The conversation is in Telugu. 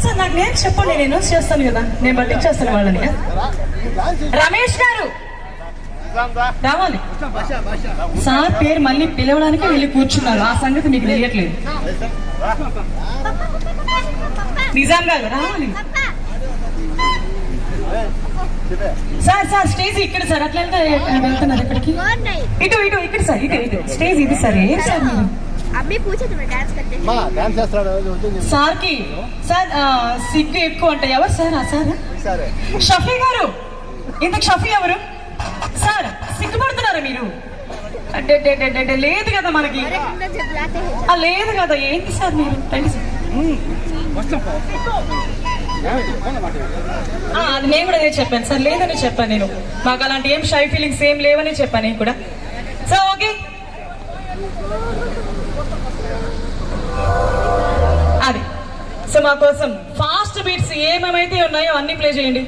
సార్ నాకు నేను చెప్పండి, నేను అనౌన్స్ చేస్తాను కదా, నేను పట్టించేస్తాను వాళ్ళని. రమేష్ గారు రావాలి. సార్ పేరు మళ్ళీ పిలవడానికి వెళ్ళి కూర్చున్నారు, ఆ సంగతి మీకు తెలియట్లేదు. నిజాం గారు రావాలి. సార్ సార్ స్టేజ్ ఇక్కడ సార్, అట్లా వెళ్తున్నారు ఎక్కడికి? ఇటు ఇటు ఇక్కడ సార్, ఇటు ఇటు స్టేజ్ ఇది సార్. ఏం సార్ సార్ కి సార్ సిగ్గు ఎక్కువ అంటే ఎవరు సార్? సార్ షఫీ గారు. ఇంతకు షఫీ ఎవరు సార్? సిగ్గుపడుతున్నారా మీరు? లేదు కదా మనకి, లేదు కదా. ఏంటి సార్ మీరు? అది నేను కూడా అదే చెప్పాను సార్, లేదని చెప్పాను నేను. మాకు అలాంటి ఏం షై ఫీలింగ్స్ ఏం లేవని చెప్పాను నేను కూడా. సో ఓకే, అది సో మా కోసం ఫాస్ట్ బీట్స్ ఏమేమైతే ఉన్నాయో అన్ని ప్లే చేయండి.